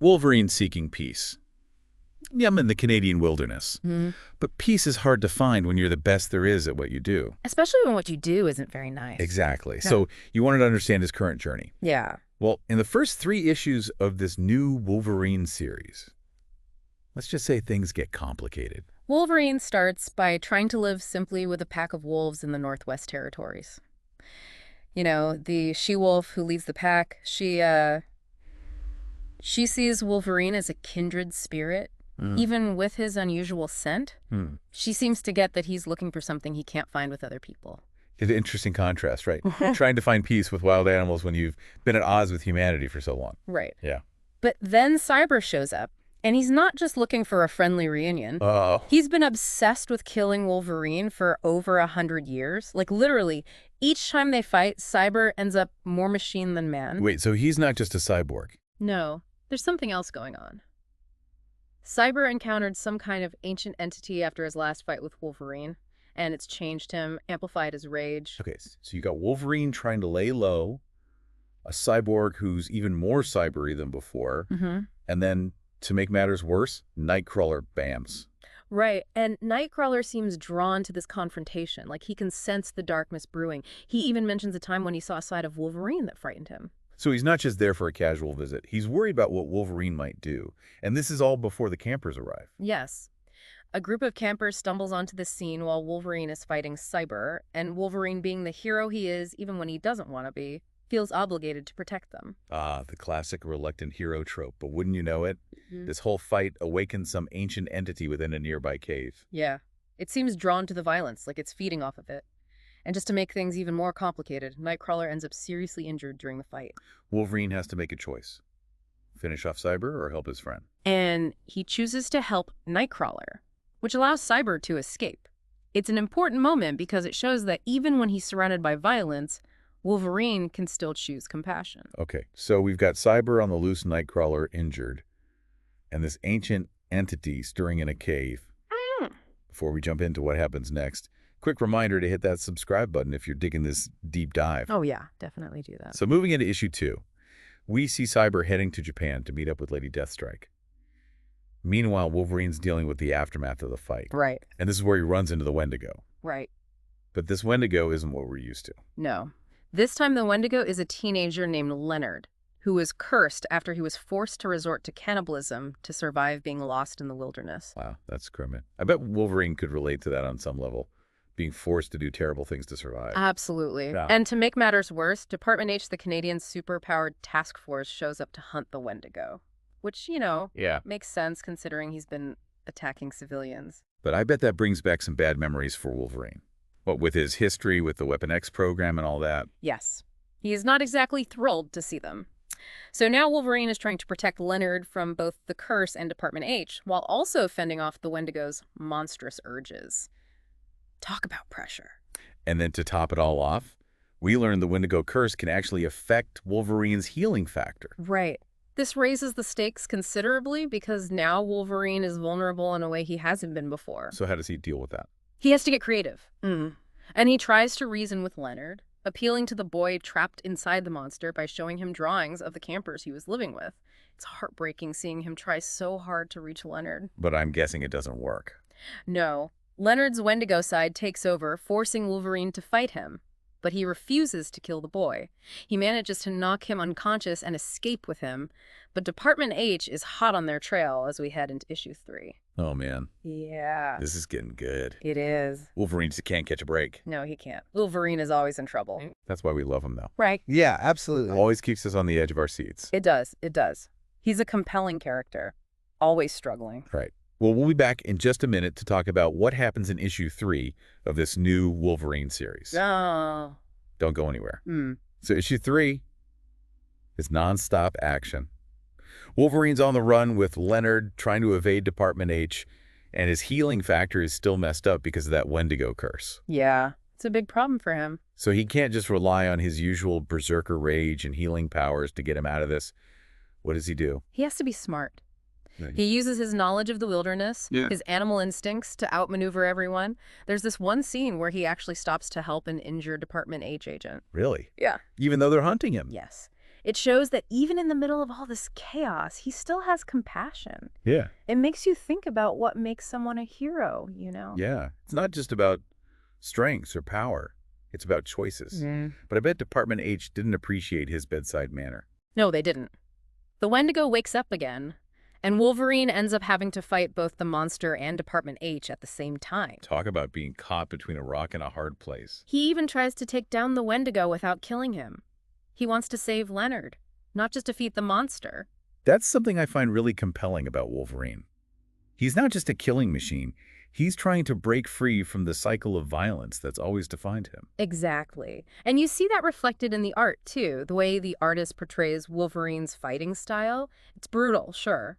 Wolverine seeking peace. Yeah, I'm in the Canadian wilderness. But peace is hard to find when you're the best there is at what you do. Especially when what you do isn't very nice. Exactly. Yeah. So you wanted to understand his current journey. Yeah. Well, in the first 3 issues of this new Wolverine series, let's just say things get complicated. Wolverine starts by trying to live simply with a pack of wolves in the Northwest Territories. You know, the she-wolf who leads the pack, she sees Wolverine as a kindred spirit, even with his unusual scent. She seems to get that he's looking for something he can't find with other people. It's an interesting contrast, right? Trying to find peace with wild animals when you've been at odds with humanity for so long. Right. Yeah. But then Cyber shows up, and he's not just looking for a friendly reunion. Oh. He's been obsessed with killing Wolverine for over 100 years. Like, literally, each time they fight, Cyber ends up more machine than man. Wait, so he's not just a cyborg? No, there's something else going on. Cyber encountered some kind of ancient entity after his last fight with Wolverine, and it's changed him, amplified his rage. Okay, so you got Wolverine trying to lay low, a cyborg who's even more cybery than before, and then, to make matters worse, Nightcrawler bams. Right, and Nightcrawler seems drawn to this confrontation, like he can sense the darkness brewing. He even mentions a time when he saw a side of Wolverine that frightened him. So he's not just there for a casual visit. He's worried about what Wolverine might do. And this is all before the campers arrive. Yes. A group of campers stumbles onto the scene while Wolverine is fighting Cyber, and Wolverine, being the hero he is, even when he doesn't want to be, feels obligated to protect them. Ah, the classic reluctant hero trope. But wouldn't you know it? This whole fight awakens some ancient entity within a nearby cave. Yeah. It seems drawn to the violence, like it's feeding off of it. And just to make things even more complicated, Nightcrawler ends up seriously injured during the fight. Wolverine has to make a choice. Finish off Cyber or help his friend. And he chooses to help Nightcrawler, which allows Cyber to escape. It's an important moment because it shows that even when he's surrounded by violence, Wolverine can still choose compassion. Okay, so we've got Cyber on the loose, Nightcrawler injured, and this ancient entity stirring in a cave. Before we jump into what happens next, quick reminder to hit that subscribe button if you're digging this deep dive. Oh yeah, definitely do that. So moving into issue 2, we see Cyber heading to Japan to meet up with Lady Deathstrike. Meanwhile, Wolverine's dealing with the aftermath of the fight. Right. And this is where he runs into the Wendigo. Right. But this Wendigo isn't what we're used to. No. This time the Wendigo is a teenager named Leonard, who was cursed after he was forced to resort to cannibalism to survive being lost in the wilderness. Wow, that's criminal. I bet Wolverine could relate to that on some level, being forced to do terrible things to survive. Absolutely. Yeah. And to make matters worse, Department H, the Canadian superpowered task force, shows up to hunt the Wendigo. Which, you know, makes sense considering he's been attacking civilians. But I bet that brings back some bad memories for Wolverine. What, with his history with the Weapon X program and all that? Yes. He is not exactly thrilled to see them. So now Wolverine is trying to protect Leonard from both the curse and Department H, while also fending off the Wendigo's monstrous urges. Talk about pressure. And then to top it all off, we learned the Wendigo curse can actually affect Wolverine's healing factor. Right. This raises the stakes considerably because now Wolverine is vulnerable in a way he hasn't been before. So how does he deal with that? He has to get creative. And he tries to reason with Leonard, appealing to the boy trapped inside the monster by showing him drawings of the campers he was living with. It's heartbreaking seeing him try so hard to reach Leonard. But I'm guessing it doesn't work. No. Leonard's Wendigo side takes over, forcing Wolverine to fight him. But he refuses to kill the boy. He manages to knock him unconscious and escape with him. But Department H is hot on their trail as we head into issue 3. Oh, man. Yeah. This is getting good. It is. Wolverine just can't catch a break. No, he can't. Wolverine is always in trouble. That's why we love him, though. Right. Yeah, absolutely. Always keeps us on the edge of our seats. It does. It does. He's a compelling character. Always struggling. Right. Well, we'll be back in just a minute to talk about what happens in issue 3 of this new Wolverine series. Oh. Don't go anywhere. So issue 3 is nonstop action. Wolverine's on the run with Leonard trying to evade Department H, and his healing factor is still messed up because of that Wendigo curse. Yeah, it's a big problem for him. So he can't just rely on his usual berserker rage and healing powers to get him out of this. What does he do? He has to be smart. He uses his knowledge of the wilderness, his animal instincts to outmaneuver everyone. There's this one scene where he actually stops to help an injured Department H agent. Really? Yeah. Even though they're hunting him? Yes. It shows that even in the middle of all this chaos, he still has compassion. Yeah. It makes you think about what makes someone a hero, you know? Yeah. It's not just about strengths or power. It's about choices. But I bet Department H didn't appreciate his bedside manner. No, they didn't. The Wendigo wakes up again, and Wolverine ends up having to fight both the monster and Department H at the same time. Talk about being caught between a rock and a hard place. He even tries to take down the Wendigo without killing him. He wants to save Leonard, not just defeat the monster. That's something I find really compelling about Wolverine. He's not just a killing machine. He's trying to break free from the cycle of violence that's always defined him. Exactly. And you see that reflected in the art, too, the way the artist portrays Wolverine's fighting style. It's brutal, sure,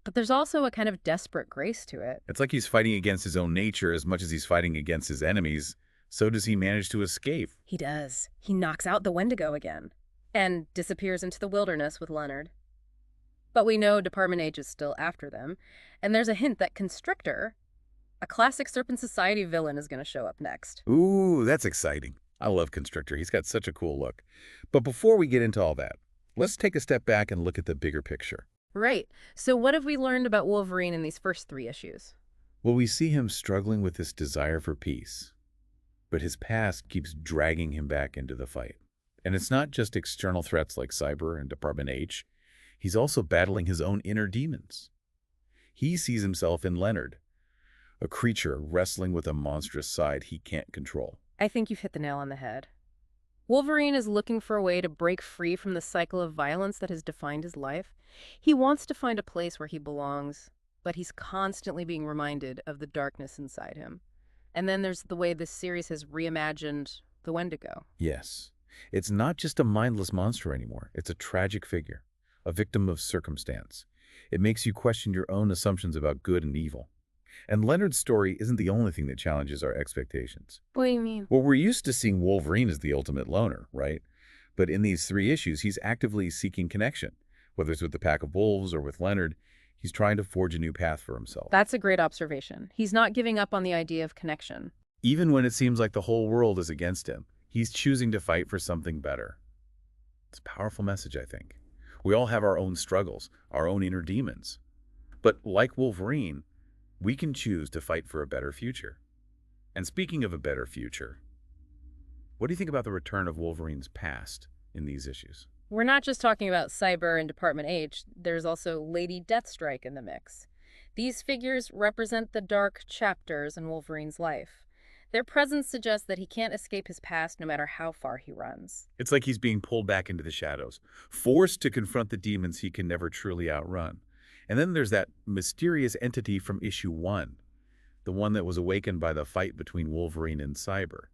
but there's also a kind of desperate grace to it. It's like he's fighting against his own nature as much as he's fighting against his enemies. So does he manage to escape? He does. He knocks out the Wendigo again and disappears into the wilderness with Leonard. But we know Department H is still after them, and there's a hint that Constrictor, a classic Serpent Society villain, is going to show up next. Ooh, that's exciting. I love Constrictor. He's got such a cool look. But before we get into all that, let's take a step back and look at the bigger picture. Right. So what have we learned about Wolverine in these first 3 issues? Well, we see him struggling with this desire for peace, but his past keeps dragging him back into the fight. And it's not just external threats like Cyber and Department H. He's also battling his own inner demons. He sees himself in Leonard, a creature wrestling with a monstrous side he can't control. I think you've hit the nail on the head. Wolverine is looking for a way to break free from the cycle of violence that has defined his life. He wants to find a place where he belongs, but he's constantly being reminded of the darkness inside him. And then there's the way this series has reimagined the Wendigo. Yes, it's not just a mindless monster anymore. It's a tragic figure, a victim of circumstance. It makes you question your own assumptions about good and evil. And Leonard's story isn't the only thing that challenges our expectations. What do you mean? Well, we're used to seeing Wolverine as the ultimate loner, right? But in these 3 issues, he's actively seeking connection. Whether it's with the pack of wolves or with Leonard, he's trying to forge a new path for himself. That's a great observation. He's not giving up on the idea of connection. Even when it seems like the whole world is against him, he's choosing to fight for something better. It's a powerful message, I think. We all have our own struggles, our own inner demons. But like Wolverine, we can choose to fight for a better future. And speaking of a better future, what do you think about the return of Wolverine's past in these issues? We're not just talking about Cyber and Department H. There's also Lady Deathstrike in the mix. These figures represent the dark chapters in Wolverine's life. Their presence suggests that he can't escape his past no matter how far he runs. It's like he's being pulled back into the shadows, forced to confront the demons he can never truly outrun. And then there's that mysterious entity from issue 1, the one that was awakened by the fight between Wolverine and Cyber.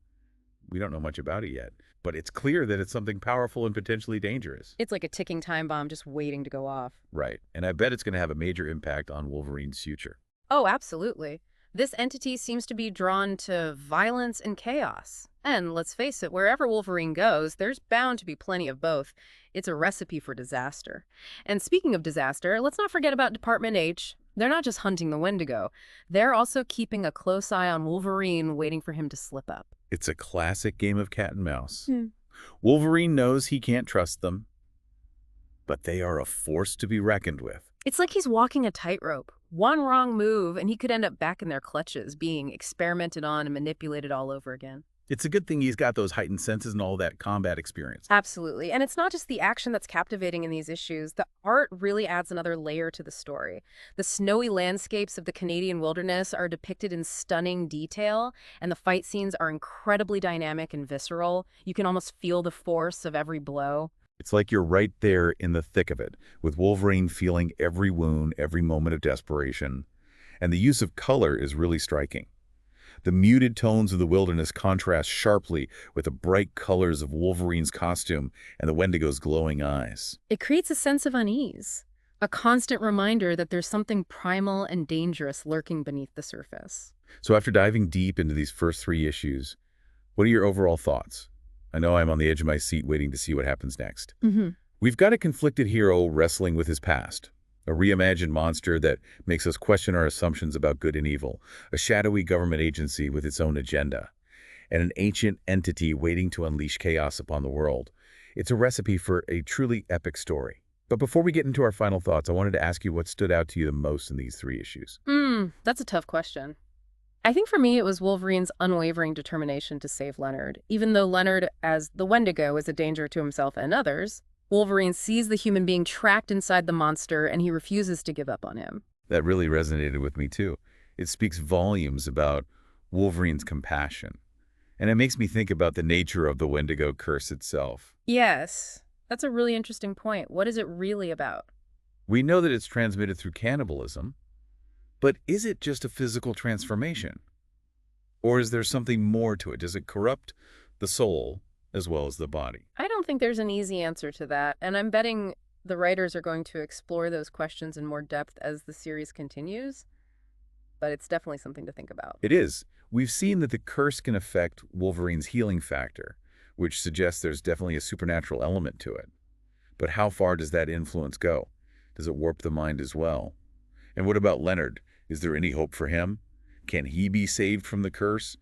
We don't know much about it yet, but it's clear that it's something powerful and potentially dangerous. It's like a ticking time bomb just waiting to go off. Right, and I bet it's going to have a major impact on Wolverine's future. Oh, absolutely. This entity seems to be drawn to violence and chaos. And let's face it, wherever Wolverine goes, there's bound to be plenty of both. It's a recipe for disaster. And speaking of disaster, let's not forget about Department H. They're not just hunting the Wendigo. They're also keeping a close eye on Wolverine, waiting for him to slip up. It's a classic game of cat and mouse. Wolverine knows he can't trust them, but they are a force to be reckoned with. It's like he's walking a tightrope. One wrong move, and he could end up back in their clutches, being experimented on and manipulated all over again. It's a good thing he's got those heightened senses and all that combat experience. Absolutely. And it's not just the action that's captivating in these issues. The art really adds another layer to the story. The snowy landscapes of the Canadian wilderness are depicted in stunning detail, and the fight scenes are incredibly dynamic and visceral. You can almost feel the force of every blow. It's like you're right there in the thick of it, with Wolverine feeling every wound, every moment of desperation. And the use of color is really striking. The muted tones of the wilderness contrast sharply with the bright colors of Wolverine's costume and the Wendigo's glowing eyes. It creates a sense of unease, a constant reminder that there's something primal and dangerous lurking beneath the surface. So after diving deep into these first 3 issues, what are your overall thoughts? I know I'm on the edge of my seat waiting to see what happens next. We've got a conflicted hero wrestling with his past, a reimagined monster that makes us question our assumptions about good and evil, a shadowy government agency with its own agenda, and an ancient entity waiting to unleash chaos upon the world. It's a recipe for a truly epic story. But before we get into our final thoughts, I wanted to ask you what stood out to you the most in these 3 issues. That's a tough question. I think for me it was Wolverine's unwavering determination to save Leonard. Even though Leonard, as the Wendigo, is a danger to himself and others, Wolverine sees the human being trapped inside the monster and he refuses to give up on him. That really resonated with me too. It speaks volumes about Wolverine's compassion. And it makes me think about the nature of the Wendigo curse itself. Yes, that's a really interesting point. What is it really about? We know that it's transmitted through cannibalism, but is it just a physical transformation? Or is there something more to it? Does it corrupt the soul as well as the body? I don't think there's an easy answer to that, and I'm betting the writers are going to explore those questions in more depth as the series continues, but it's definitely something to think about. It is. We've seen that the curse can affect Wolverine's healing factor, which suggests there's definitely a supernatural element to it. But how far does that influence go? Does it warp the mind as well? And what about Leonard? Is there any hope for him? Can he be saved from the curse?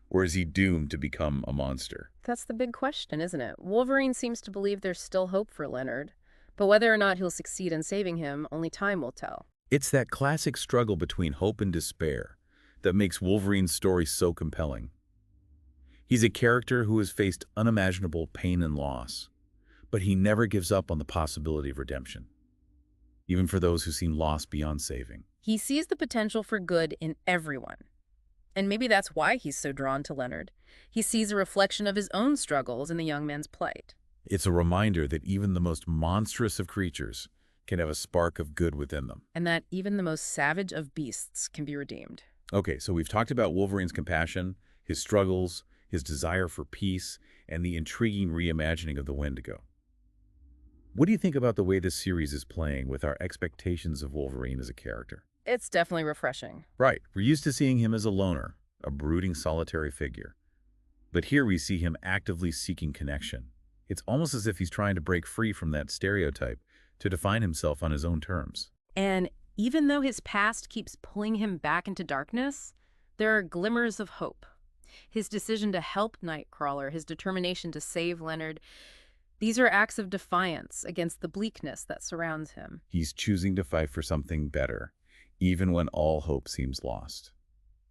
Or is he doomed to become a monster? That's the big question, isn't it? Wolverine seems to believe there's still hope for Leonard, but whether or not he'll succeed in saving him, only time will tell. It's that classic struggle between hope and despair that makes Wolverine's story so compelling. He's a character who has faced unimaginable pain and loss, but he never gives up on the possibility of redemption, even for those who seem lost beyond saving. He sees the potential for good in everyone. And maybe that's why he's so drawn to Leonard. He sees a reflection of his own struggles in the young man's plight. It's a reminder that even the most monstrous of creatures can have a spark of good within them. And that even the most savage of beasts can be redeemed. Okay, so we've talked about Wolverine's compassion, his struggles, his desire for peace, and the intriguing reimagining of the Wendigo. What do you think about the way this series is playing with our expectations of Wolverine as a character? It's definitely refreshing. Right, we're used to seeing him as a loner, a brooding solitary figure. But here we see him actively seeking connection. It's almost as if he's trying to break free from that stereotype to define himself on his own terms. And even though his past keeps pulling him back into darkness, there are glimmers of hope. His decision to help Nightcrawler, his determination to save Leonard, these are acts of defiance against the bleakness that surrounds him. He's choosing to fight for something better, even when all hope seems lost.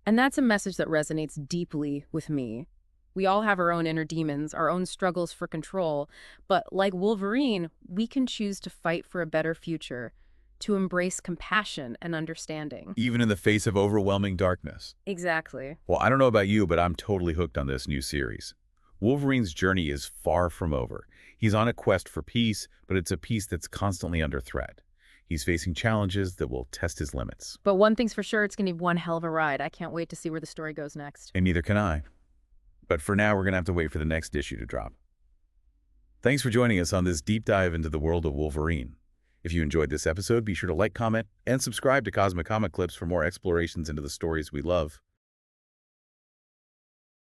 And that's a message that resonates deeply with me. We all have our own inner demons, our own struggles for control, but like Wolverine, we can choose to fight for a better future, to embrace compassion and understanding. Even in the face of overwhelming darkness. Exactly. Well, I don't know about you, but I'm totally hooked on this new series. Wolverine's journey is far from over. He's on a quest for peace, but it's a peace that's constantly under threat. He's facing challenges that will test his limits. But one thing's for sure, it's going to be one hell of a ride. I can't wait to see where the story goes next. And neither can I. But for now, we're going to have to wait for the next issue to drop. Thanks for joining us on this deep dive into the world of Wolverine. If you enjoyed this episode, be sure to like, comment, and subscribe to Cosmic Comic Clips for more explorations into the stories we love.